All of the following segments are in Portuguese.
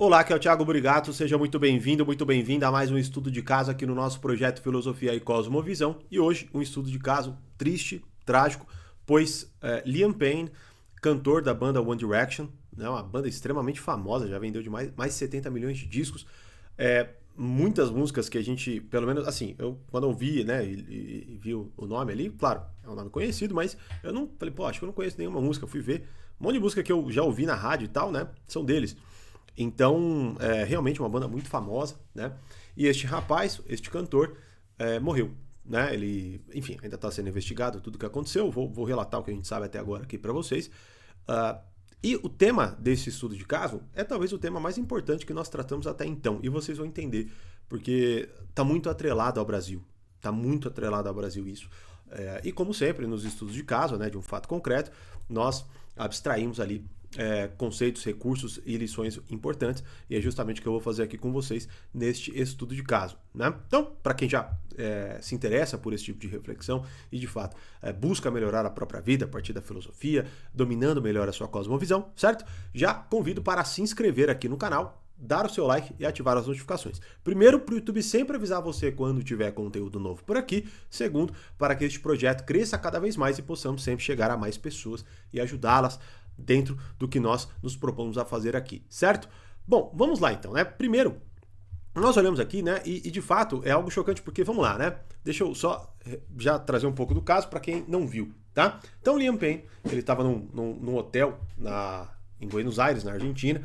Olá, aqui é o Thiago Brigato, seja muito bem-vindo, muito bem-vinda a mais um estudo de caso aqui no nosso projeto Filosofia e Cosmovisão. E hoje um estudo de caso triste, trágico, pois Liam Payne, cantor da banda One Direction, né, uma banda extremamente famosa, já vendeu de mais de 70 milhões de discos, muitas músicas que a gente, pelo menos assim, eu quando eu vi, né, e vi o nome ali, claro, é um nome conhecido, mas eu não falei, pô, acho que eu não conheço nenhuma música, fui ver, um monte de música que eu já ouvi na rádio e tal, né, são deles. Então, é realmente uma banda muito famosa, né? E este rapaz, este cantor, morreu, né? Ele, enfim, ainda está sendo investigado tudo o que aconteceu. Vou relatar o que a gente sabe até agora aqui para vocês. Uh, e o tema desse estudo de caso é talvez o tema mais importante que nós tratamos até então. E vocês vão entender, porque está muito atrelado ao Brasil. Está muito atrelado ao Brasil isso. E como sempre, nos estudos de caso, né, de um fato concreto, nós abstraímos ali conceitos, recursos e lições importantes, e é justamente o que eu vou fazer aqui com vocês neste estudo de caso, né? Então, para quem já se interessa por esse tipo de reflexão e de fato busca melhorar a própria vida a partir da filosofia, dominando melhor a sua cosmovisão, certo? Já convido para se inscrever aqui no canal, dar o seu like e ativar as notificações. Primeiro, para o YouTube sempre avisar você quando tiver conteúdo novo por aqui. Segundo, para que este projeto cresça cada vez mais e possamos sempre chegar a mais pessoas e ajudá-las dentro do que nós nos propomos a fazer aqui, certo? Bom, vamos lá então, né? Primeiro, nós olhamos aqui, né, e de fato é algo chocante, porque, vamos lá, né? Deixa eu só já trazer um pouco do caso para quem não viu, tá? Então, Liam Payne, ele estava num hotel em Buenos Aires, na Argentina,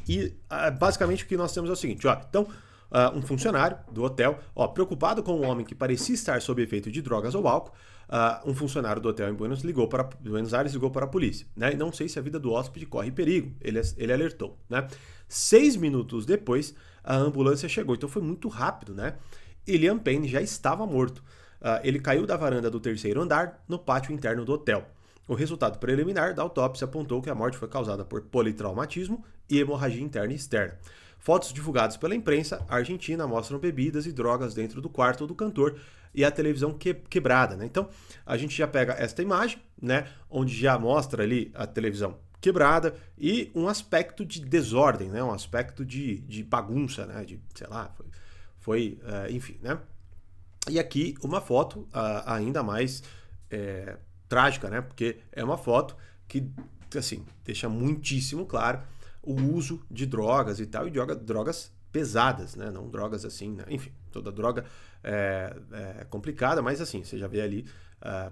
e basicamente o que nós temos é o seguinte, ó, então, um funcionário do hotel, ó, preocupado com um homem que parecia estar sob efeito de drogas ou álcool, um funcionário do hotel em Buenos Aires ligou para a polícia, né? E não sei se a vida do hóspede corre perigo, ele alertou, né? 6 minutos depois, a ambulância chegou, então foi muito rápido, né? E Liam Payne já estava morto. Ele caiu da varanda do terceiro andar no pátio interno do hotel. O resultado preliminar da autópsia apontou que a morte foi causada por politraumatismo e hemorragia interna e externa. Fotos divulgadas pela imprensa argentina mostram bebidas e drogas dentro do quarto do cantor e a televisão quebrada, né? Então, a gente já pega esta imagem, né, onde já mostra ali a televisão quebrada e um aspecto de desordem, né, um aspecto de bagunça, né, de, sei lá, enfim, né? E aqui uma foto ainda mais trágica, né? Porque é uma foto que, assim, deixa muitíssimo claro o uso de drogas e tal, e drogas pesadas, né? Não drogas assim, né? Enfim, toda droga é complicada, mas assim, você já vê ali,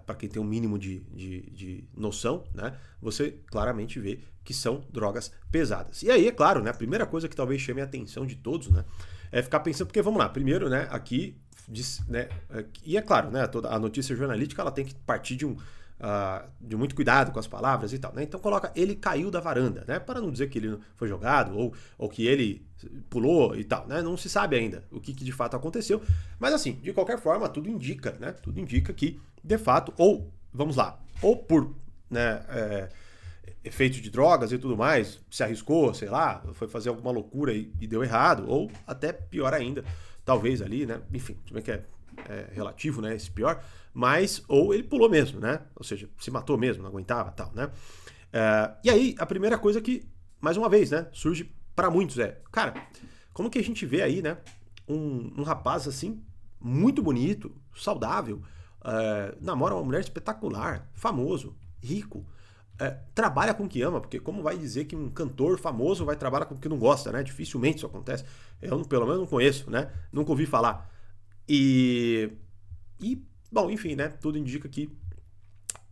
para quem tem um mínimo de noção, né? Você claramente vê que são drogas pesadas. E aí, é claro, né? A primeira coisa que talvez chame a atenção de todos, né? É ficar pensando, porque vamos lá, primeiro, né? Aqui, né? E é claro, né? Toda a notícia jornalística ela tem que partir de muito cuidado com as palavras e tal, né? Então coloca ele caiu da varanda, né? Para não dizer que ele foi jogado ou que ele pulou e tal, né? Não se sabe ainda o que de fato aconteceu, mas assim, de qualquer forma, tudo indica, né? Tudo indica que, de fato, ou, vamos lá, ou por, né, efeito de drogas e tudo mais, se arriscou, sei lá, foi fazer alguma loucura e deu errado, ou até pior ainda, talvez ali, né? Enfim, como é que é relativo, né? Esse pior, mas ou ele pulou mesmo, né? Ou seja, se matou mesmo, não aguentava, tal, né? E aí a primeira coisa que, mais uma vez, né, surge para muitos cara, como que a gente vê aí, né, um rapaz assim muito bonito, saudável, namora uma mulher espetacular, famoso, rico. Trabalha com o que ama, porque como vai dizer que um cantor famoso vai trabalhar com o que não gosta, né? Dificilmente isso acontece. Eu, pelo menos, não conheço, né? Nunca ouvi falar. E, bom, enfim, né? Tudo indica que.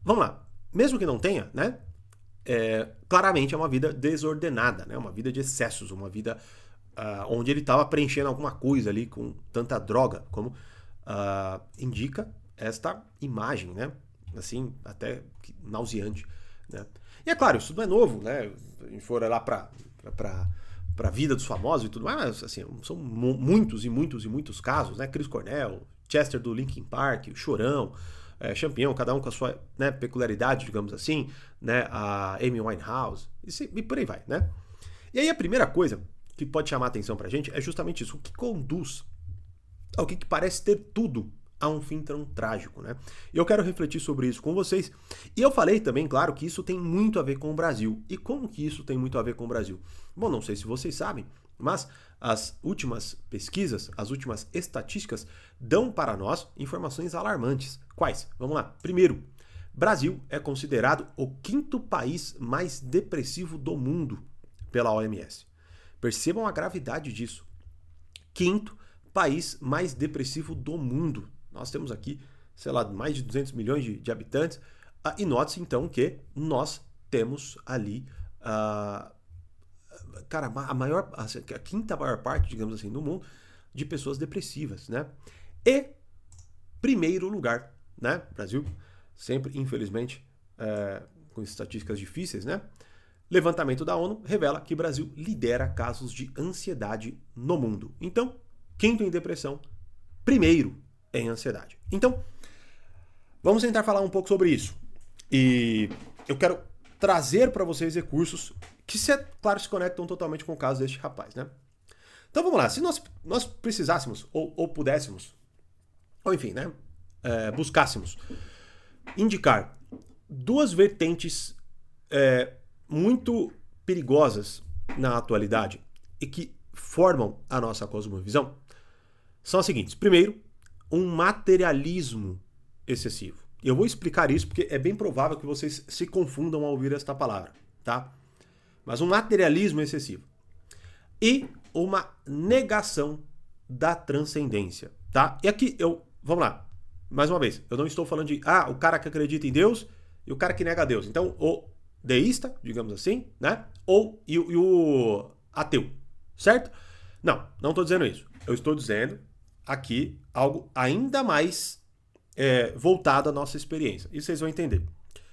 Vamos lá. Mesmo que não tenha, né? Claramente é uma vida desordenada, né? Uma vida de excessos, uma vida onde ele estava preenchendo alguma coisa ali com tanta droga, como indica esta imagem, né? Assim, até nauseante, né? E é claro, isso não é novo, né? A gente for lá para a vida dos famosos e tudo mais, mas assim, são muitos e muitos e muitos casos, né? Chris Cornell, Chester do Linkin Park, o Chorão, Champião, cada um com a sua, né, peculiaridade, digamos assim, né? A Amy Winehouse, e por aí vai, né? E aí a primeira coisa que pode chamar a atenção pra gente é justamente isso, o que conduz ao que parece ter tudo a um fim tão trágico, né? E eu quero refletir sobre isso com vocês. E eu falei também, claro, que isso tem muito a ver com o Brasil. E como que isso tem muito a ver com o Brasil? Bom, não sei se vocês sabem, mas as últimas pesquisas, as últimas estatísticas dão para nós informações alarmantes. Quais? Vamos lá. Primeiro, Brasil é considerado o 5º país mais depressivo do mundo pela OMS. Percebam a gravidade disso. 5º país mais depressivo do mundo. Nós temos aqui, sei lá, mais de 200 milhões de habitantes. E note-se então que nós temos ali, cara, a quinta maior parte, digamos assim, do mundo de pessoas depressivas, né? E primeiro lugar, né? Brasil, sempre, infelizmente, com estatísticas difíceis, né? Levantamento da ONU revela que o Brasil lidera casos de ansiedade no mundo. Então, 5º em depressão, primeiro em ansiedade. Então, vamos tentar falar um pouco sobre isso. E eu quero trazer para vocês recursos que, claro, se conectam totalmente com o caso deste rapaz, né? Então vamos lá, se nós precisássemos, ou pudéssemos, ou enfim, né, buscássemos indicar 2 vertentes muito perigosas na atualidade e que formam a nossa cosmovisão, são as seguintes. Primeiro, um materialismo excessivo. E eu vou explicar isso porque é bem provável que vocês se confundam ao ouvir esta palavra, tá? Mas um materialismo excessivo. E uma negação da transcendência, tá? E aqui vamos lá, mais uma vez, eu não estou falando de, o cara que acredita em Deus e o cara que nega a Deus. Então, o deísta, digamos assim, né? E o ateu, certo? Não estou dizendo isso. Eu estou dizendo aqui algo ainda mais voltado à nossa experiência. Isso vocês vão entender.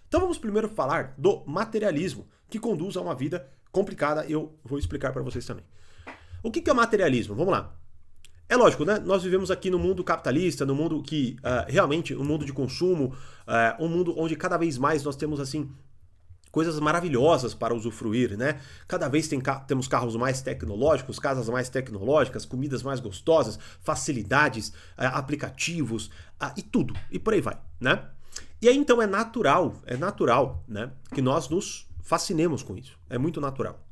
Então vamos primeiro falar do materialismo, que conduz a uma vida complicada e eu vou explicar para vocês também. O que é materialismo? Vamos lá. É lógico, né? Nós vivemos aqui no mundo capitalista, no mundo que realmente, um mundo de consumo, um mundo onde cada vez mais nós temos assim coisas maravilhosas para usufruir, né? Cada vez temos carros mais tecnológicos, casas mais tecnológicas, comidas mais gostosas, facilidades, aplicativos e tudo. E por aí vai, né? E aí então é natural, né? Que nós nos fascinemos com isso. É muito natural,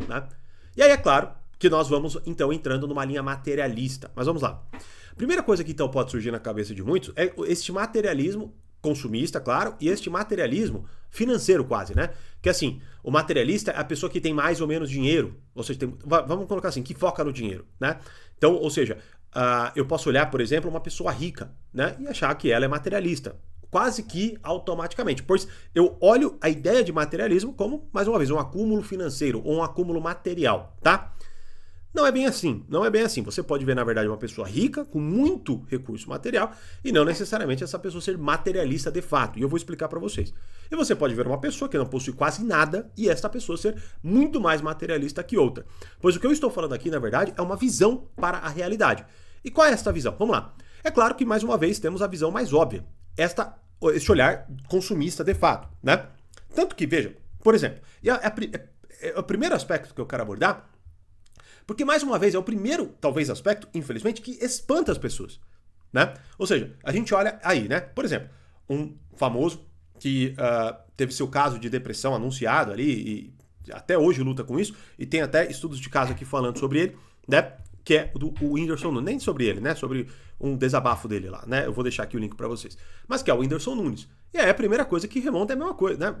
né? E aí é claro que nós vamos então entrando numa linha materialista. Mas vamos lá. Primeira coisa que então pode surgir na cabeça de muitos é este materialismo consumista, claro, e este materialismo financeiro quase, né? Que assim, o materialista é a pessoa que tem mais ou menos dinheiro, ou seja, vamos colocar assim, que foca no dinheiro, né? Então, ou seja, eu posso olhar, por exemplo, uma pessoa rica, né? E achar que ela é materialista, quase que automaticamente, pois eu olho a ideia de materialismo como, mais uma vez, um acúmulo financeiro ou um acúmulo material, tá? Não é bem assim, Você pode ver, na verdade, uma pessoa rica, com muito recurso material, e não necessariamente essa pessoa ser materialista de fato. E eu vou explicar para vocês. E você pode ver uma pessoa que não possui quase nada, e esta pessoa ser muito mais materialista que outra. Pois o que eu estou falando aqui, na verdade, é uma visão para a realidade. E qual é esta visão? Vamos lá. É claro que, mais uma vez, temos a visão mais óbvia. Este olhar consumista de fato, né? Tanto que, veja, por exemplo, o primeiro aspecto que eu quero abordar, porque, mais uma vez, é o primeiro, talvez, aspecto, infelizmente, que espanta as pessoas, né? Ou seja, a gente olha aí, né? Por exemplo, um famoso que teve seu caso de depressão anunciado ali e até hoje luta com isso, e tem até estudos de caso aqui falando sobre ele, né? Que é o Whindersson Nunes, nem sobre ele, né? Sobre um desabafo dele lá, né? Eu vou deixar aqui o link para vocês. Mas que é o Whindersson Nunes. E aí a primeira coisa que remonta é a mesma coisa, né?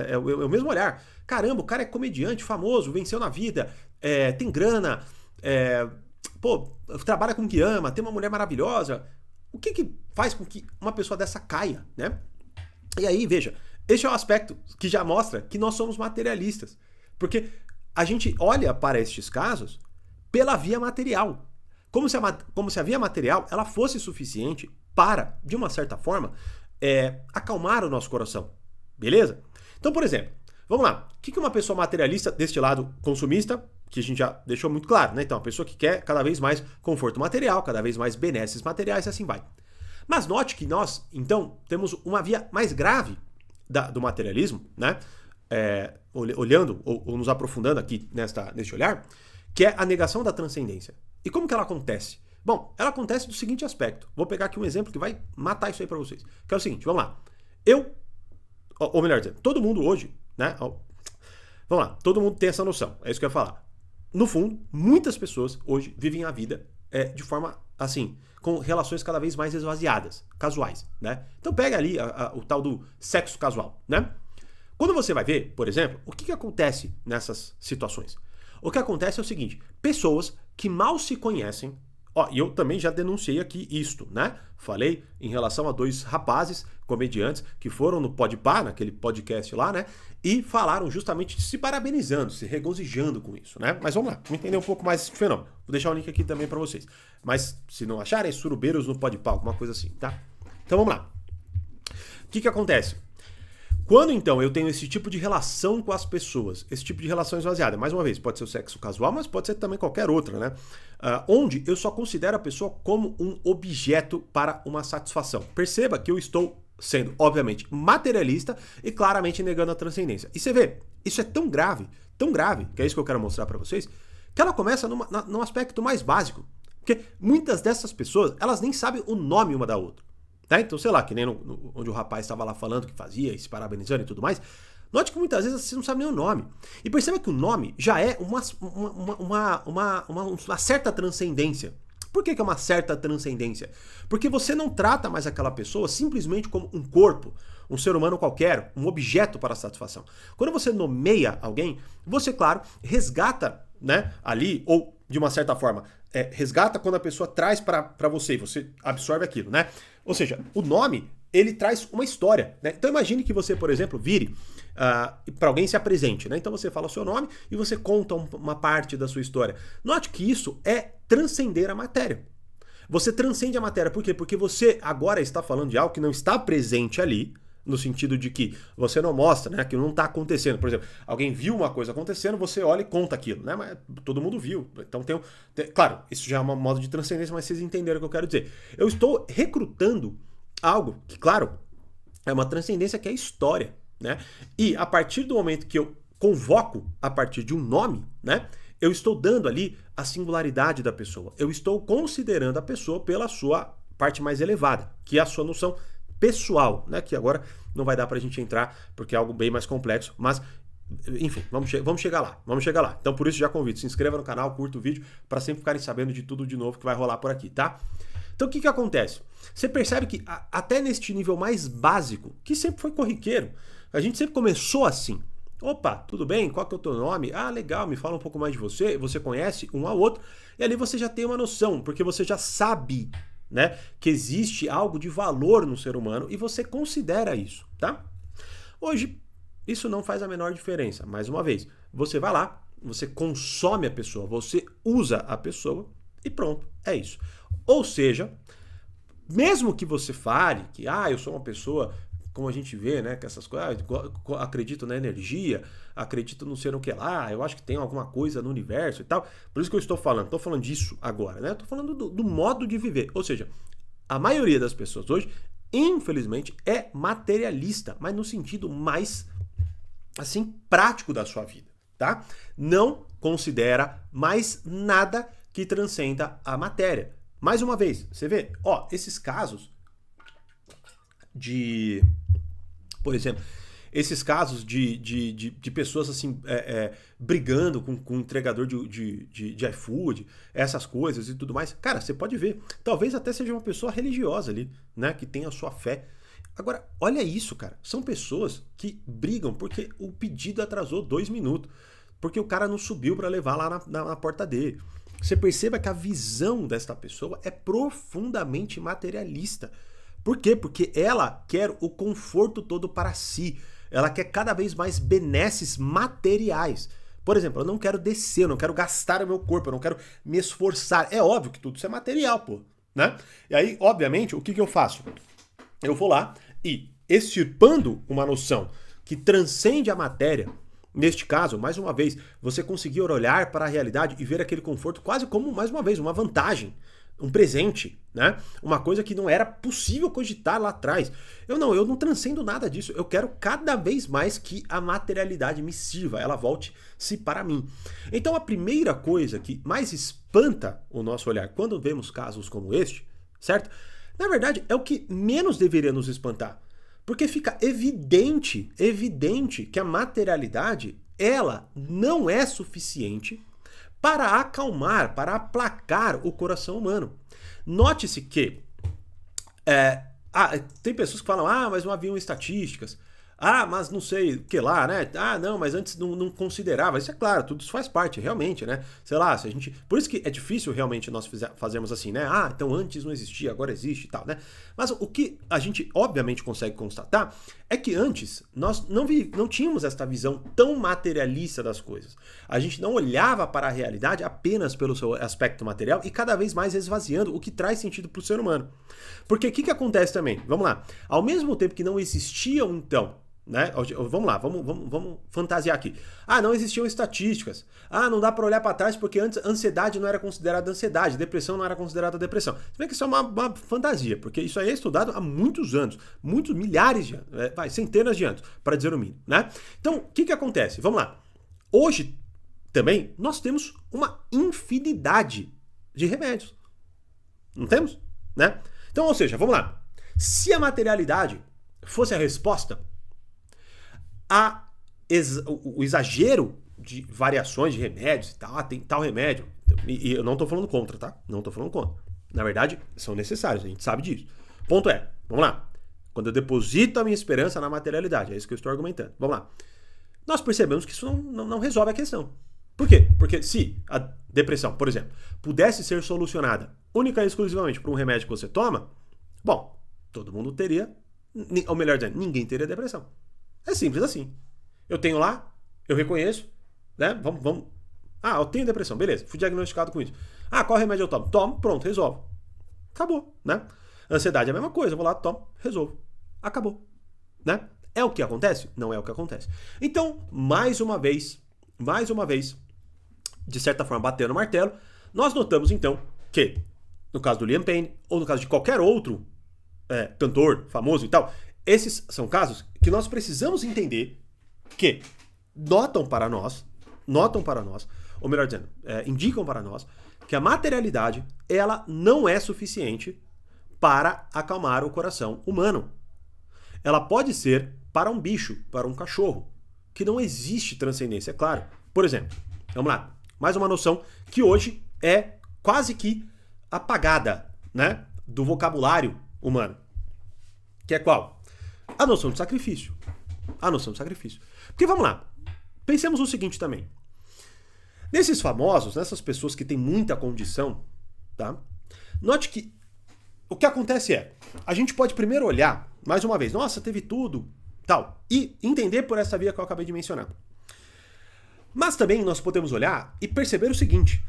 É o mesmo olhar. Caramba, o cara é comediante, famoso, venceu na vida, tem grana, trabalha com o que ama, tem uma mulher maravilhosa. O que faz com que uma pessoa dessa caia, né? E aí, veja, este é o aspecto que já mostra que nós somos materialistas. Porque a gente olha para estes casos pela via material. Como se a via material ela fosse suficiente para, de uma certa forma, acalmar o nosso coração. Beleza? Então, por exemplo, vamos lá. O que uma pessoa materialista deste lado consumista, que a gente já deixou muito claro, né? Então, a pessoa que quer cada vez mais conforto material, cada vez mais benesses materiais e assim vai. Mas note que nós, então, temos uma via mais grave do materialismo, né? Olhando ou nos aprofundando aqui neste olhar, que é a negação da transcendência. E como que ela acontece? Bom, ela acontece do seguinte aspecto. Vou pegar aqui um exemplo que vai matar isso aí para vocês. Que é o seguinte, vamos lá. Ou melhor dizendo, todo mundo hoje, né? Vamos lá, todo mundo tem essa noção. É isso que eu ia falar. No fundo, muitas pessoas hoje vivem a vida de forma, assim, com relações cada vez mais esvaziadas, casuais, né? Então pega ali o tal do sexo casual, né? Quando você vai ver, por exemplo, o que acontece nessas situações? O que acontece é o seguinte, pessoas que mal se conhecem, e eu também já denunciei aqui isto, né? Falei em relação a 2 rapazes, comediantes, que foram no Podpah, naquele podcast lá, né? E falaram justamente se parabenizando, se regozijando com isso, né? Mas vamos lá, vamos entender um pouco mais esse fenômeno. Vou deixar o link aqui também para vocês. Mas se não acharem, surubeiros no Podpah, alguma coisa assim, tá? Então vamos lá. O que acontece? Quando, então, eu tenho esse tipo de relação com as pessoas, esse tipo de relação esvaziada, mais uma vez, pode ser o sexo casual, mas pode ser também qualquer outra, né? Onde eu só considero a pessoa como um objeto para uma satisfação. Perceba que eu estou sendo, obviamente, materialista e claramente negando a transcendência. E você vê, isso é tão grave, que é isso que eu quero mostrar para vocês, que ela começa num aspecto mais básico. Porque muitas dessas pessoas, elas nem sabem o nome uma da outra. Tá? Então, sei lá, que nem onde o rapaz estava lá falando que fazia, e se parabenizando e tudo mais. Note que muitas vezes você não sabe nem o nome. E perceba que o nome já é uma certa transcendência. Por que é uma certa transcendência? Porque você não trata mais aquela pessoa simplesmente como um corpo, um ser humano qualquer, um objeto para satisfação. Quando você nomeia alguém, você, claro, resgata, né, ali, ou de uma certa forma, resgata quando a pessoa traz para você e você absorve aquilo, né? Ou seja, o nome, ele traz uma história, né? Então imagine que você, por exemplo, vire para alguém se apresente, né? Então você fala o seu nome e você conta uma parte da sua história. Note que isso é transcender a matéria. Você transcende a matéria, por quê? Porque você agora está falando de algo que não está presente ali, no sentido de que você não mostra, né? Que não está acontecendo. Por exemplo, alguém viu uma coisa acontecendo, você olha e conta aquilo, né? Mas todo mundo viu. Então claro, isso já é um modo de transcendência, mas vocês entenderam o que eu quero dizer. Eu estou recrutando algo que, claro, é uma transcendência que é história, né? E a partir do momento que eu convoco a partir de um nome, né? Eu estou dando ali a singularidade da pessoa. Eu estou considerando a pessoa pela sua parte mais elevada, que é a sua noção pessoal, né? Que agora não vai dar pra gente entrar, porque é algo bem mais complexo, mas enfim, vamos chegar lá. Então por isso já convido, se inscreva no canal, curta o vídeo, para sempre ficarem sabendo de tudo de novo que vai rolar por aqui, tá? Então o que acontece? Você percebe que até neste nível mais básico, que sempre foi corriqueiro, a gente sempre começou assim. Opa, tudo bem? Qual que é o teu nome? Ah, legal, me fala um pouco mais de você. Você conhece um ao outro, e ali você já tem uma noção, porque você já sabe, né, que existe algo de valor no ser humano e você considera isso, tá? Hoje, isso não faz a menor diferença. Mais uma vez, você vai lá, você consome a pessoa, você usa a pessoa e pronto, é isso. Ou seja, mesmo que você fale que, eu sou uma pessoa, como a gente vê, né, que essas coisas, acredito na energia, acredito no ser o que lá, eu acho que tem alguma coisa no universo e tal. Por isso que eu estou falando disso agora, né? Estou falando do modo de viver. Ou seja, a maioria das pessoas hoje, infelizmente, é materialista, mas no sentido mais, assim, prático da sua vida, tá? Não considera mais nada que transcenda a matéria. Mais uma vez, você vê, esses casos por exemplo, esses casos de pessoas assim brigando com o entregador de iFood, essas coisas e tudo mais. Cara, você pode ver. Talvez até seja uma pessoa religiosa ali, né? Que tem a sua fé. Agora, olha isso, cara. São pessoas que brigam porque o pedido atrasou 2 minutos. Porque o cara não subiu para levar lá na porta dele. Você perceba que a visão desta pessoa é profundamente materialista. Por quê? Porque ela quer o conforto todo para si. Ela quer cada vez mais benesses materiais. Por exemplo, eu não quero descer, eu não quero gastar o meu corpo, eu não quero me esforçar. É óbvio que tudo isso é material, pô, né? E aí, obviamente, o que eu faço? Eu vou lá e, extirpando uma noção que transcende a matéria, neste caso, mais uma vez, você conseguir olhar para a realidade e ver aquele conforto quase como, mais uma vez, uma vantagem. um presente, né? Uma coisa que não era possível cogitar lá atrás. Eu não transcendo nada disso. Eu quero cada vez mais que a materialidade me sirva, ela volte-se para mim. Então a primeira coisa que mais espanta o nosso olhar quando vemos casos como este, certo? Na verdade, é o que menos deveria nos espantar. Porque fica evidente que a materialidade, ela não é suficiente para acalmar, para aplacar o coração humano. Note-se que tem pessoas que falam, mas não haviam estatísticas, mas não sei o que lá, né? Não, mas antes não considerava. Isso é claro, tudo isso faz parte, realmente, né? Sei lá, se a gente. Por isso que é difícil realmente nós fazermos assim, né? Então antes não existia, agora existe e tal, né? Mas o que a gente obviamente consegue constatar é que antes nós não tínhamos esta visão tão materialista das coisas. A gente não olhava para a realidade apenas pelo seu aspecto material e cada vez mais esvaziando o que traz sentido para o ser humano. Porque o que acontece também? Vamos lá. Ao mesmo tempo que não existiam, então, né? Vamos lá, vamos fantasiar aqui. Não existiam estatísticas. Não dá para olhar para trás porque antes ansiedade não era considerada ansiedade, depressão não era considerada depressão. Se bem que isso é uma fantasia, porque isso aí é estudado há muitos anos, milhares de anos, centenas de anos, para dizer o mínimo, né? Então, o que acontece? Vamos lá. Hoje, também, nós temos uma infinidade de remédios. Não temos? Né? Então, ou seja, vamos lá. Se a materialidade fosse a resposta, o exagero de variações de remédios e tal, tem tal remédio, e eu não tô falando contra, tá? Não tô falando contra. Na verdade, são necessários, a gente sabe disso. Ponto é, vamos lá. Quando eu deposito a minha esperança na materialidade, é isso que eu estou argumentando. Vamos lá. Nós percebemos que isso não resolve a questão. Por quê? Porque se a depressão, por exemplo, pudesse ser solucionada única e exclusivamente por um remédio que você toma, bom, todo mundo teria, ou melhor dizendo, ninguém teria depressão. É simples assim. Eu tenho lá, eu reconheço, né? Vamos. Eu tenho depressão, beleza, fui diagnosticado com isso. Qual remédio eu tomo? Tomo, pronto, resolvo. Acabou, né? Ansiedade é a mesma coisa, eu vou lá, tomo, resolvo. Acabou, né? É o que acontece? Não é o que acontece. Então, mais uma vez, de certa forma, batendo no martelo, nós notamos então que, no caso do Liam Payne, ou no caso de qualquer outro cantor famoso e tal, esses são casos que nós precisamos entender que notam para nós, ou melhor dizendo, indicam para nós que a materialidade, ela não é suficiente para acalmar o coração humano. Ela pode ser para um bicho, para um cachorro, que não existe transcendência, é claro. Por exemplo, vamos lá, mais uma noção que hoje é quase que apagada, né, do vocabulário humano. Que é qual? A noção de sacrifício. Porque vamos lá, pensemos no seguinte também. Nesses famosos, nessas pessoas que têm muita condição, tá? Note que o que acontece a gente pode primeiro olhar, mais uma vez, nossa, teve tudo, tal, e entender por essa via que eu acabei de mencionar. Mas também nós podemos olhar e perceber o seguinte.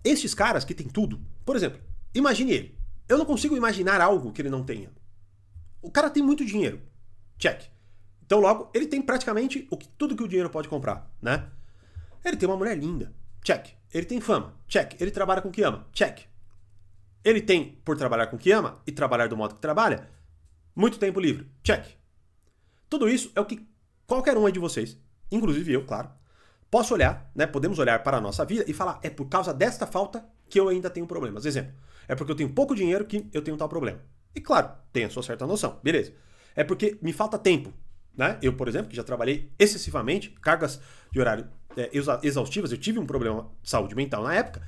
Estes caras que têm tudo, por exemplo, imagine ele. Eu não consigo imaginar algo que ele não tenha. O cara tem muito dinheiro. Check. Então logo, ele tem praticamente tudo que o dinheiro pode comprar, né? Ele tem uma mulher linda. Check. Ele tem fama. Check. Ele trabalha com o que ama. Check. Ele tem, por trabalhar com o que ama e trabalhar do modo que trabalha, muito tempo livre. Check. Tudo isso é o que qualquer um de vocês, inclusive eu, claro, posso olhar, né? Podemos olhar para a nossa vida e falar, é por causa desta falta que eu ainda tenho problemas. Exemplo, é porque eu tenho pouco dinheiro que eu tenho tal problema. E claro, tem a sua certa noção, beleza. É porque me falta tempo, né? Eu, por exemplo, que já trabalhei excessivamente, cargas de horário exaustivas, eu tive um problema de saúde mental na época,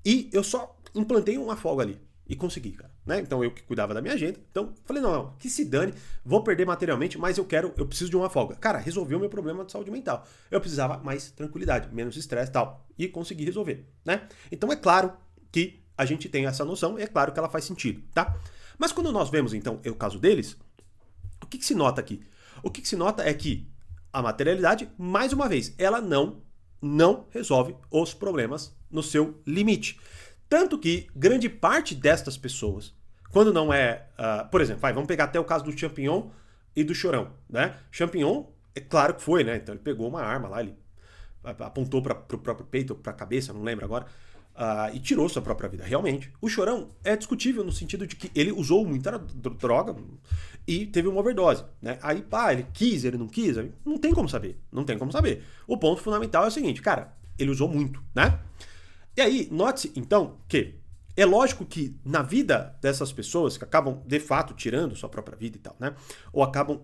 e eu só implantei uma folga ali. E consegui, cara. Né? Então eu que cuidava da minha agenda. Então falei, não, que se dane, vou perder materialmente, mas eu preciso de uma folga. Cara, resolveu o meu problema de saúde mental. Eu precisava mais tranquilidade, menos estresse e tal. E consegui resolver, né? Então é claro que a gente tem essa noção, e é claro que ela faz sentido, tá? Mas quando nós vemos, então, o caso deles, o que se nota aqui? O que se nota é que a materialidade, mais uma vez, ela não resolve os problemas no seu limite. Tanto que grande parte destas pessoas, quando não é... por exemplo, vamos pegar até o caso do Champignon e do Chorão, né? Champignon, é claro que foi, né? Então ele pegou uma arma lá, ele apontou para o próprio peito, para a cabeça, não lembro agora. e tirou sua própria vida, realmente. O Chorão é discutível no sentido de que ele usou muita droga e teve uma overdose, né? Aí, pá, ele quis, ele não quis, não tem como saber, não tem como saber. O ponto fundamental é o seguinte, cara, ele usou muito, né? E aí, note-se, então, que é lógico que na vida dessas pessoas que acabam, de fato, tirando sua própria vida e tal, né? Ou acabam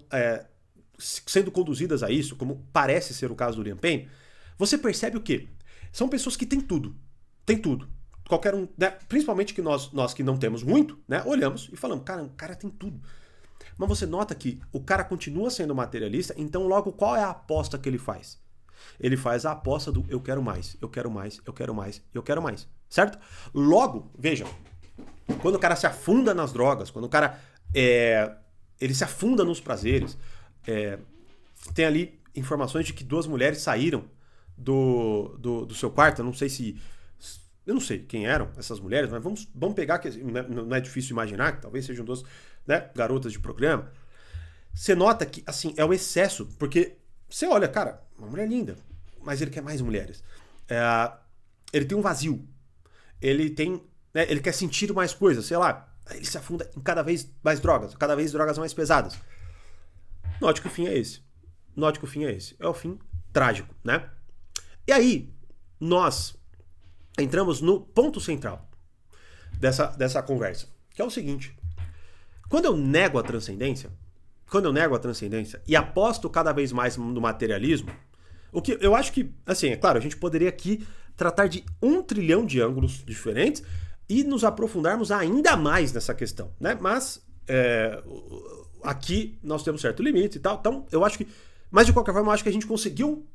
sendo conduzidas a isso, como parece ser o caso do Liam Payne, você percebe o quê? São pessoas que têm tudo. Tem tudo. Qualquer um, né? Principalmente que nós que não temos muito, né? Olhamos e falamos, cara, o cara tem tudo. Mas você nota que o cara continua sendo materialista, então logo qual é a aposta que ele faz? Ele faz a aposta do eu quero mais, eu quero mais, eu quero mais, eu quero mais. Certo? Logo, vejam, quando o cara se afunda nas drogas, quando o cara ele se afunda nos prazeres, tem ali informações de que 2 mulheres saíram do seu quarto, eu não sei se... Eu não sei quem eram essas mulheres, mas vamos pegar que não é difícil imaginar, que talvez sejam 2, né, garotas de programa. Você nota que, assim, é o excesso, porque você olha, cara, uma mulher linda, mas ele quer mais mulheres. Ele tem um vazio. Ele tem, né, ele quer sentir mais coisas, sei lá. Ele se afunda em cada vez mais drogas, cada vez drogas mais pesadas. Note que o fim é esse. Note que o fim é esse. É o fim trágico, né? E aí, nós entramos no ponto central dessa conversa, que é o seguinte. Quando eu nego a transcendência e aposto cada vez mais no materialismo, o que eu acho que, assim, é claro, a gente poderia aqui tratar de 1 trilhão de ângulos diferentes e nos aprofundarmos ainda mais nessa questão, né? Mas aqui nós temos certo limite e tal, então eu acho que, mas de qualquer forma eu acho que a gente conseguiu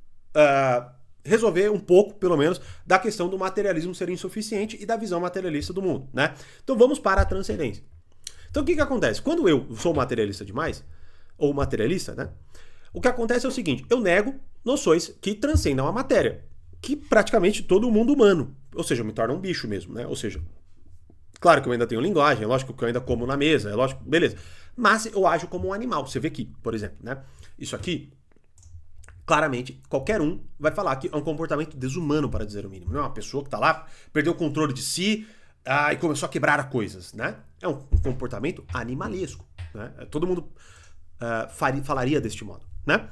resolver um pouco, pelo menos, da questão do materialismo ser insuficiente e da visão materialista do mundo, né? Então vamos para a transcendência. Então o que acontece? Quando eu sou materialista demais, ou materialista, né? O que acontece é o seguinte, eu nego noções que transcendam a matéria, que praticamente todo o mundo humano, ou seja, eu me torno um bicho mesmo, né? Ou seja, claro que eu ainda tenho linguagem, é lógico que eu ainda como na mesa, é lógico, beleza. Mas eu ajo como um animal, você vê aqui, por exemplo, né? Isso aqui, claramente, qualquer um vai falar que é um comportamento desumano, para dizer o mínimo. Não é uma pessoa que está lá, perdeu o controle de si e começou a quebrar coisas, né? É um comportamento animalesco, né? Todo mundo falaria deste modo, né?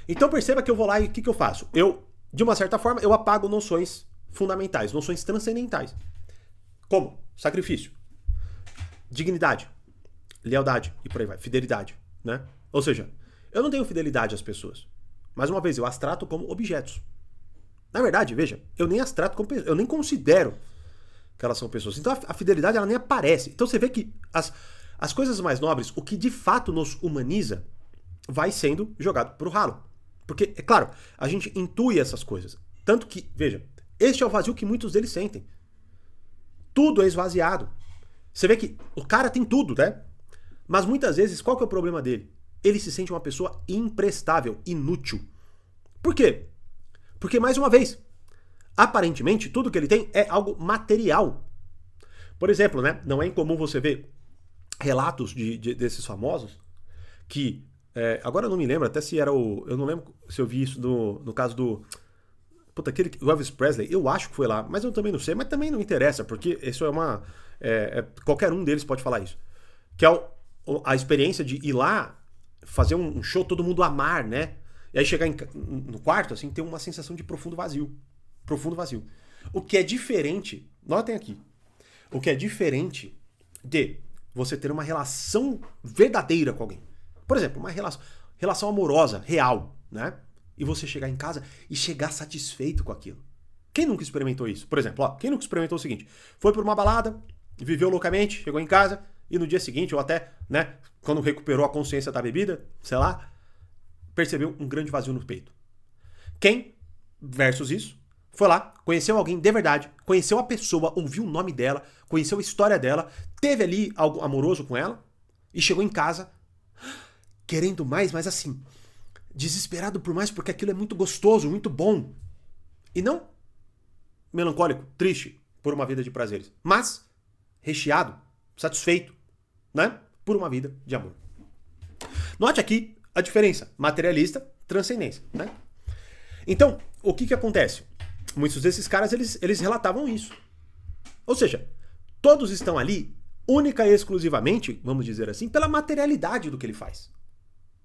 Então perceba que eu vou lá e o que eu faço? Eu, de uma certa forma, eu apago noções fundamentais, noções transcendentais. Como? Sacrifício, dignidade, lealdade e por aí vai, fidelidade, né? Ou seja, eu não tenho fidelidade às pessoas. Mais uma vez, eu as trato como objetos. Na verdade, veja, eu nem as trato como pessoas, eu nem considero que elas são pessoas. Então a fidelidade ela nem aparece. Então você vê que as coisas mais nobres, o que de fato nos humaniza, vai sendo jogado pro ralo. Porque, é claro, a gente intui essas coisas. Tanto que, veja, este é o vazio que muitos deles sentem. Tudo é esvaziado. Você vê que o cara tem tudo, né? Mas muitas vezes, qual que é o problema dele? Ele se sente uma pessoa imprestável, inútil. Por quê? Porque, mais uma vez, aparentemente, tudo que ele tem é algo material. Por exemplo, né? Não é incomum você ver relatos desses famosos que... agora eu não me lembro, até se era o... Eu não lembro se eu vi isso no caso do... Puta, aquele... O Elvis Presley, eu acho que foi lá, mas eu também não sei, mas também não interessa, porque isso é uma... qualquer um deles pode falar isso. Que é a experiência de ir lá, fazer um show, todo mundo amar, né? E aí chegar no quarto, assim, ter uma sensação de profundo vazio. Profundo vazio. O que é diferente, notem aqui, o que é diferente de você ter uma relação verdadeira com alguém. Por exemplo, uma relação amorosa, real, né? E você chegar em casa e chegar satisfeito com aquilo. Quem nunca experimentou isso? Por exemplo, quem nunca experimentou o seguinte? Foi por uma balada, viveu loucamente, chegou em casa e no dia seguinte, ou até, né, quando recuperou a consciência da bebida, sei lá, percebeu um grande vazio no peito. Quem, versus isso, foi lá, conheceu alguém de verdade, conheceu a pessoa, ouviu o nome dela, conheceu a história dela, teve ali algo amoroso com ela e chegou em casa querendo mais, mas assim, desesperado por mais porque aquilo é muito gostoso, muito bom. E não melancólico, triste por uma vida de prazeres, mas recheado, satisfeito, né? Por uma vida de amor. Note aqui a diferença, materialista, transcendência, né? Então, o que acontece? Muitos desses caras, eles relatavam isso. Ou seja, todos estão ali única e exclusivamente, vamos dizer assim, pela materialidade do que ele faz.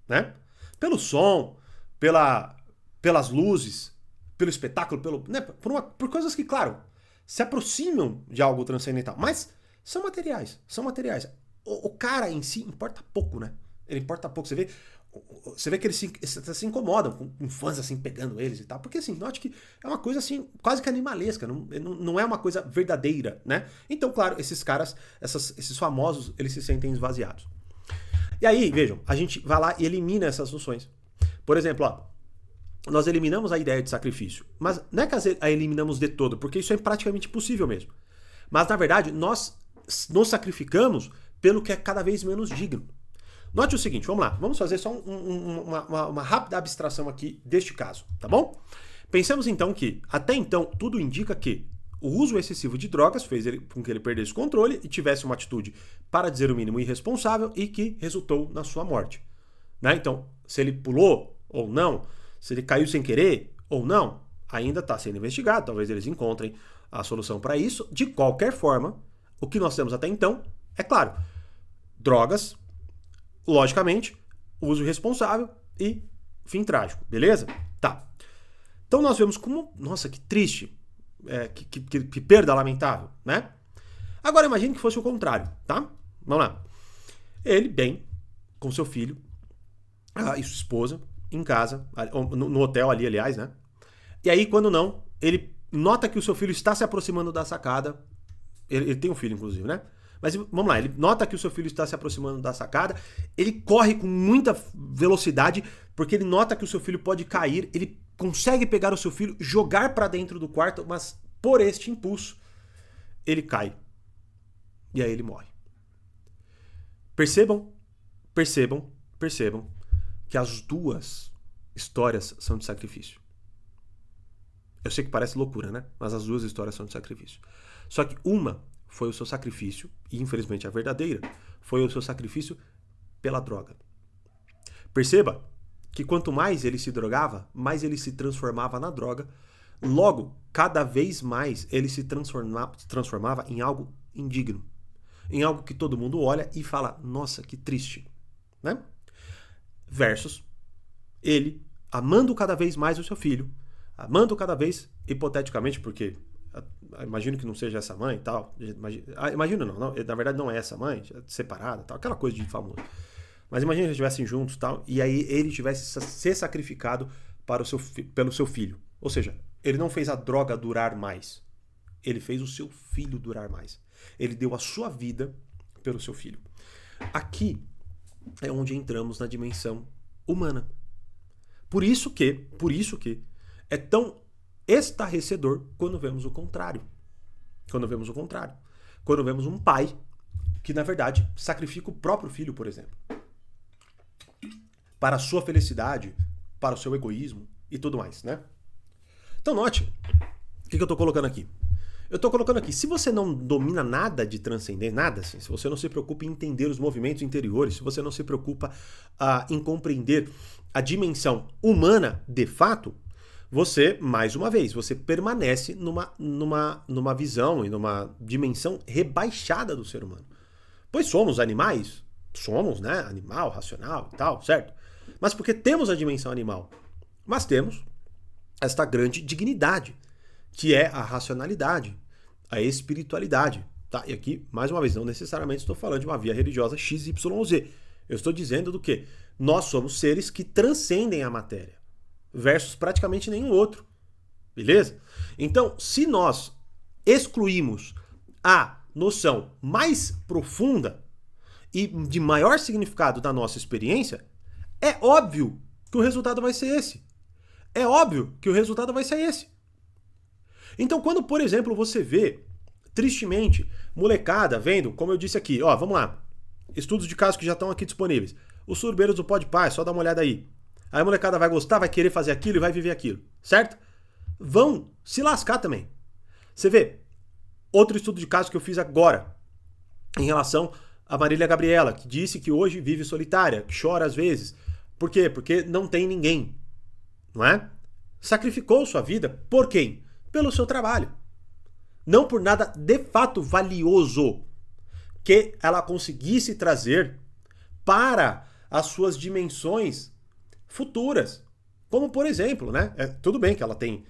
Né? Pelo som, pelas luzes, pelo espetáculo, né? por coisas que, claro, se aproximam de algo transcendental, mas são materiais, são materiais. O cara em si importa pouco, né? Ele importa pouco. Você vê que eles se incomodam com fãs assim pegando eles e tal, porque assim, note que é uma coisa assim quase que animalesca, não é uma coisa verdadeira, né? Então, claro, esses caras, esses famosos, eles se sentem esvaziados. E aí, vejam, a gente vai lá e elimina essas noções. Por exemplo, ó, nós eliminamos a ideia de sacrifício, mas não é que a eliminamos de todo, porque isso é praticamente impossível mesmo. Mas, na verdade, nós nos sacrificamos pelo que é cada vez menos digno. Note o seguinte, vamos lá, vamos fazer só uma rápida abstração aqui deste caso, tá bom? Pensemos então que, até então, tudo indica que o uso excessivo de drogas fez com que ele perdesse o controle e tivesse uma atitude, para dizer o mínimo, irresponsável e que resultou na sua morte. Né? Então, se ele pulou ou não, se ele caiu sem querer ou não, ainda está sendo investigado, talvez eles encontrem a solução para isso. De qualquer forma, o que nós temos até então, é claro, drogas, logicamente, uso irresponsável e fim trágico, beleza? Tá. Então nós vemos como, nossa, que triste, que perda lamentável, né? Agora imagine que fosse o contrário, tá? Vamos lá. Ele, bem, com seu filho e sua esposa, em casa, no hotel ali, aliás, né? E aí, quando não, ele nota que o seu filho está se aproximando da sacada. Ele tem um filho, inclusive, né? Mas vamos lá, ele nota que o seu filho está se aproximando da sacada, ele corre com muita velocidade, porque ele nota que o seu filho pode cair, ele consegue pegar o seu filho, jogar para dentro do quarto, mas por este impulso, ele cai. E aí ele morre. Percebam que as duas histórias são de sacrifício. Eu sei que parece loucura, né? Mas as duas histórias são de sacrifício. Só que uma foi o seu sacrifício, e infelizmente a verdadeira, foi o seu sacrifício pela droga. Perceba que quanto mais ele se drogava, mais ele se transformava na droga. Logo, cada vez mais ele se transformava em algo indigno. Em algo que todo mundo olha e fala, nossa, que triste. Né? Versus ele amando cada vez mais o seu filho, amando cada vez, hipoteticamente, porque imagino que não seja essa mãe e tal. Imagino não, na verdade não é essa mãe, separada tal, aquela coisa de famoso. Mas imagina que eles estivessem juntos tal, e aí ele tivesse se sacrificado pelo seu filho. Ou seja, ele não fez a droga durar mais. Ele fez o seu filho durar mais. Ele deu a sua vida pelo seu filho. Aqui é onde entramos na dimensão humana. Por isso que é tão estarrecedor quando vemos o contrário. Quando vemos um pai que, na verdade, sacrifica o próprio filho, por exemplo, para a sua felicidade, para o seu egoísmo e tudo mais, né? Então, note, o que eu estou colocando aqui? Eu estou colocando aqui, se você não domina nada de transcendência, nada assim, se você não se preocupa em entender os movimentos interiores, se você não se preocupa em compreender a dimensão humana de fato, você, mais uma vez, você permanece numa visão e numa dimensão rebaixada do ser humano. Pois somos animais, somos, né, animal, racional e tal, certo? Mas porque temos a dimensão animal, mas temos esta grande dignidade, que é a racionalidade, a espiritualidade. Tá? E aqui, mais uma vez, não necessariamente estou falando de uma via religiosa XYZ. Eu estou dizendo do que? Nós somos seres que transcendem a matéria, versus praticamente nenhum outro. Beleza? Então, se nós excluímos a noção mais profunda e de maior significado da nossa experiência, é óbvio que o resultado vai ser esse. É óbvio que o resultado vai ser esse. Então, quando, por exemplo, você vê, tristemente, molecada vendo, como eu disse aqui, ó, vamos lá, estudos de casos que já estão aqui disponíveis. Os surbeiros do Podpah, só dá uma olhada aí. Aí a molecada vai gostar, vai querer fazer aquilo e vai viver aquilo, certo? Vão se lascar também. Você vê, outro estudo de caso que eu fiz agora, em relação a Marília Gabriela, que disse que hoje vive solitária, que chora às vezes. Por quê? Porque não tem ninguém, não é? Sacrificou sua vida por quem? Pelo seu trabalho. não por nada de fato valioso que ela conseguisse trazer para as suas dimensões futuras. Como, por exemplo, né? Tudo bem que ela tem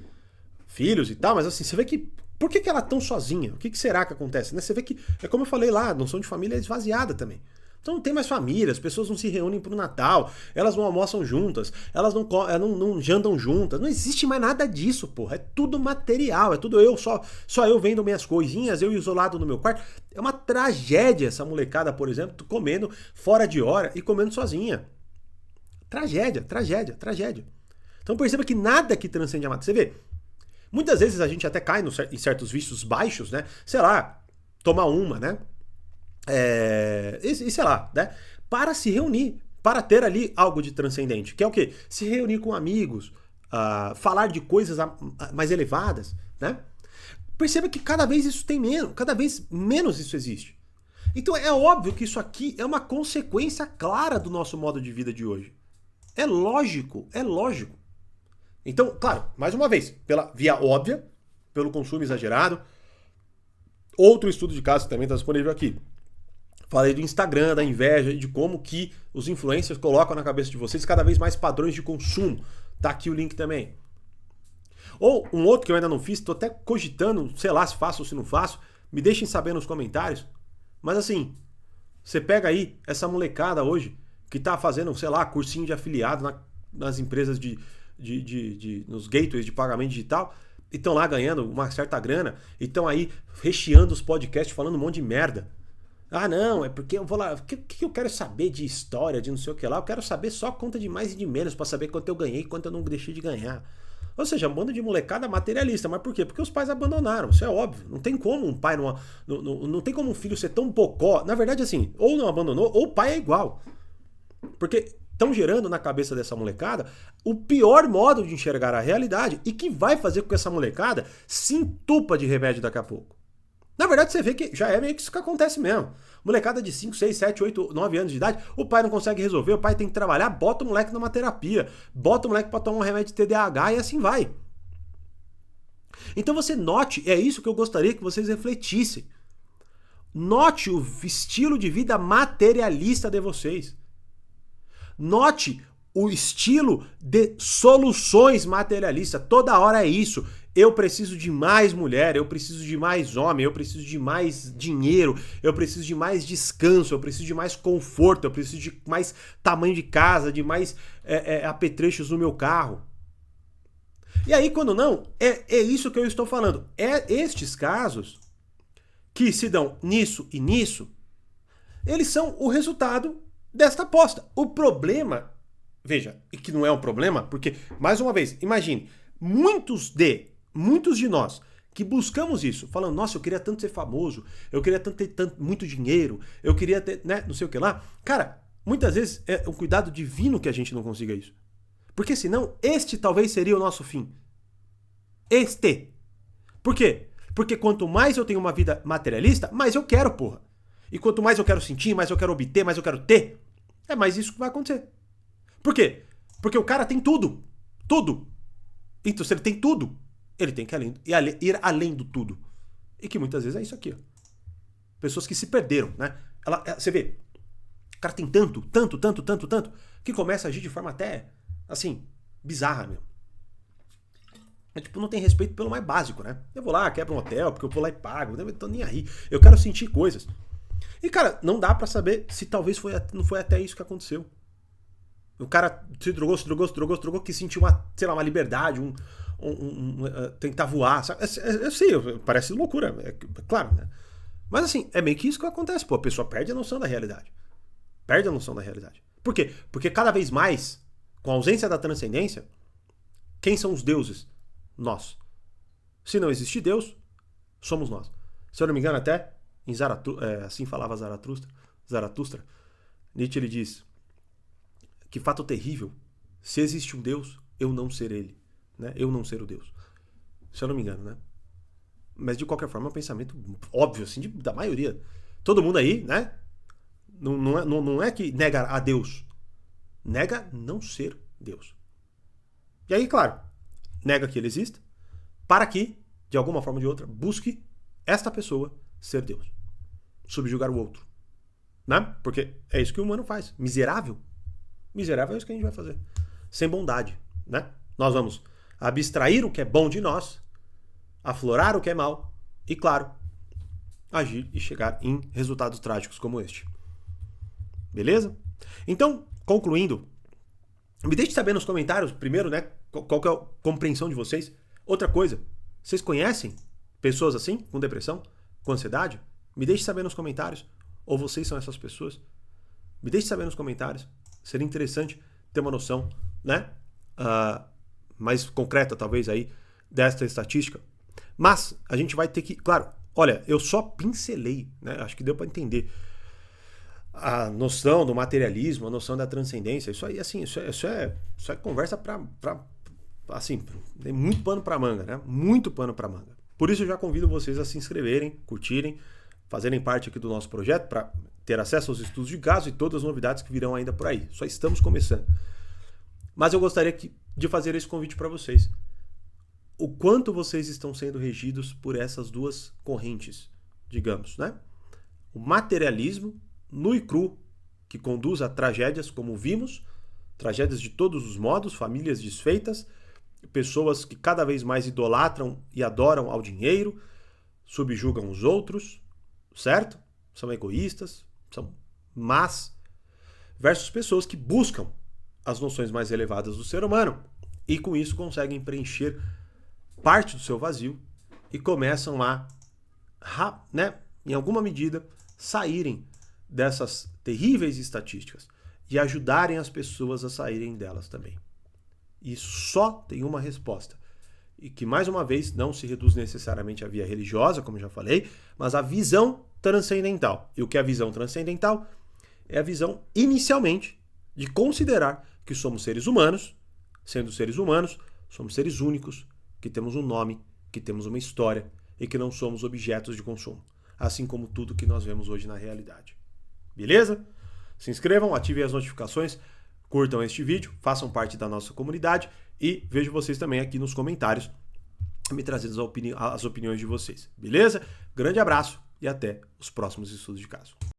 filhos e tal, mas assim, você vê que por que ela é tão sozinha? O que será que acontece? Né? Você vê que, é como eu falei lá, a noção de família é esvaziada também. Então não tem mais família, as pessoas não se reúnem pro Natal, elas não almoçam juntas, elas não jantam juntas, não existe mais nada disso, porra. É tudo material, é tudo eu, só eu vendo minhas coisinhas, eu isolado no meu quarto. É uma tragédia essa molecada, por exemplo, comendo fora de hora e comendo sozinha. Tragédia, tragédia, tragédia. Então perceba que nada que transcende a mata. Você vê, muitas vezes a gente até cai em certos vícios baixos, né? Sei lá, tomar uma, né? E sei lá, né? Para se reunir, para ter ali algo de transcendente, que é o quê? Se reunir com amigos, falar de coisas mais elevadas, né? Perceba que cada vez isso tem menos, cada vez menos isso existe. Então é óbvio que isso aqui é uma consequência clara do nosso modo de vida de hoje. É lógico, é lógico. Então, claro, mais uma vez, pela via óbvia, pelo consumo exagerado. Outro estudo de caso que também está disponível aqui. Falei do Instagram, da inveja e de como que os influencers colocam na cabeça de vocês cada vez mais padrões de consumo. Tá aqui o link também. Ou um outro que eu ainda não fiz, tô até cogitando, sei lá se faço ou se não faço, me deixem saber nos comentários. Mas assim, você pega aí essa molecada hoje que tá fazendo, sei lá, cursinho de afiliado nas empresas nos gateways de pagamento digital, e estão lá ganhando uma certa grana, e estão aí recheando os podcasts falando um monte de merda. Ah, não, é porque eu vou lá. O que eu quero saber de história, de não sei o que lá? Eu quero saber só conta de mais e de menos pra saber quanto eu ganhei e quanto eu não deixei de ganhar. Ou seja, um bando de molecada materialista. Mas por quê? Porque os pais abandonaram. Isso é óbvio. Não tem como um pai não tem como um filho ser tão bocó. Na verdade, assim, ou não abandonou, ou o pai é igual. Porque estão gerando na cabeça dessa molecada o pior modo de enxergar a realidade e que vai fazer com que essa molecada se entupa de remédio daqui a pouco. Na verdade, você vê que já é meio que isso que acontece mesmo. Molecada de 5, 6, 7, 8, 9 anos de idade, o pai não consegue resolver, o pai tem que trabalhar, bota o moleque numa terapia, bota o moleque pra tomar um remédio de TDAH e assim vai. Então você note, é isso que eu gostaria que vocês refletissem. Note o estilo de vida materialista de vocês. Note o estilo de soluções materialistas. Toda hora é isso. Eu preciso de mais mulher, eu preciso de mais homem, eu preciso de mais dinheiro, eu preciso de mais descanso, eu preciso de mais conforto, eu preciso de mais tamanho de casa, de mais apetrechos no meu carro. E aí, quando não, é isso que eu estou falando. É estes casos que se dão nisso e nisso, eles são o resultado desta aposta. O problema, veja, e que não é um problema, porque, mais uma vez, imagine, muitos de nós que buscamos isso, falando, nossa, eu queria tanto ser famoso, eu queria tanto ter muito dinheiro, eu queria ter, né, não sei o que lá. Cara, muitas vezes é um cuidado divino que a gente não consiga isso. Porque senão, este talvez seria o nosso fim. Este. Por quê? Porque quanto mais eu tenho uma vida materialista, mais eu quero, porra. E quanto mais eu quero sentir, mais eu quero obter, mais eu quero ter, é mais isso que vai acontecer. Por quê? Porque o cara tem tudo. Tudo. Então, se ele tem tudo, ele tem que ir além do tudo. E que muitas vezes é isso aqui. Ó. Pessoas que se perderam, né? Você vê, o cara tem tanto, que começa a agir de forma até, assim, bizarra, meu. Tipo, não tem respeito pelo mais básico, né? Eu vou lá, quebro um hotel, porque eu vou lá e pago, eu não tô nem aí. Eu quero sentir coisas. E, cara, não dá pra saber se talvez não foi até isso que aconteceu. O cara se drogou, que sentiu sei lá, uma liberdade, tentar voar, sabe? Eu sei, parece loucura, é claro, né? Mas assim, é meio que isso que acontece, pô, a pessoa perde a noção da realidade. Perde a noção da realidade. Por quê? Porque cada vez mais, com a ausência da transcendência, quem são os deuses? Nós. Se não existe Deus, somos nós. Se eu não me engano, até em assim falava Zaratustra, Nietzsche ele diz: que fato terrível, se existe um Deus, eu não ser ele, né? Eu não ser o Deus. Se eu não me engano, né? Mas de qualquer forma é um pensamento óbvio, assim, da maioria. Todo mundo aí, né? Não é que nega a Deus, nega não ser Deus. E aí, claro, nega que ele exista, para que, de alguma forma ou de outra, busque esta pessoa ser Deus. Subjugar o outro. Né? Porque é isso que o humano faz. Miserável. Miserável é isso que a gente vai fazer. Sem bondade. Né? Nós vamos abstrair o que é bom de nós, aflorar o que é mal e, claro, agir e chegar em resultados trágicos como este. Beleza? Então, concluindo, me deixe saber nos comentários, primeiro, né, qual que é a compreensão de vocês. Outra coisa, vocês conhecem pessoas assim, com depressão, com ansiedade? Me deixe saber nos comentários. Ou vocês são essas pessoas? Me deixe saber nos comentários. Seria interessante ter uma noção, né, mais concreta, talvez, aí, desta estatística. Mas a gente vai ter que... Claro, olha, eu só pincelei, né, acho que deu para entender a noção do materialismo, a noção da transcendência. Isso aí, assim, isso é conversa para assim, tem muito pano para manga, né? Muito pano para manga. Por isso eu já convido vocês a se inscreverem, curtirem, fazerem parte aqui do nosso projeto para ter acesso aos estudos de caso e todas as novidades que virão ainda por aí. Só estamos começando. Mas eu gostaria de fazer esse convite para vocês. O quanto vocês estão sendo regidos por essas duas correntes, digamos, né? O materialismo nu e cru, que conduz a tragédias, como vimos, tragédias de todos os modos, famílias desfeitas, pessoas que cada vez mais idolatram e adoram ao dinheiro, subjugam os outros, certo? São egoístas, são más, versus pessoas que buscam as noções mais elevadas do ser humano e com isso conseguem preencher parte do seu vazio e começam a, né, em alguma medida, saírem dessas terríveis estatísticas e ajudarem as pessoas a saírem delas também. E só tem uma resposta. E que, mais uma vez, não se reduz necessariamente à via religiosa, como já falei, mas à visão transcendental. E o que é a visão transcendental? É a visão, inicialmente, de considerar que somos seres humanos, sendo seres humanos, somos seres únicos, que temos um nome, que temos uma história e que não somos objetos de consumo. Assim como tudo que nós vemos hoje na realidade. Beleza? Se inscrevam, ativem as notificações, curtam este vídeo, façam parte da nossa comunidade e vejo vocês também aqui nos comentários me trazendo as opiniões de vocês. Beleza? Grande abraço e até os próximos estudos de caso.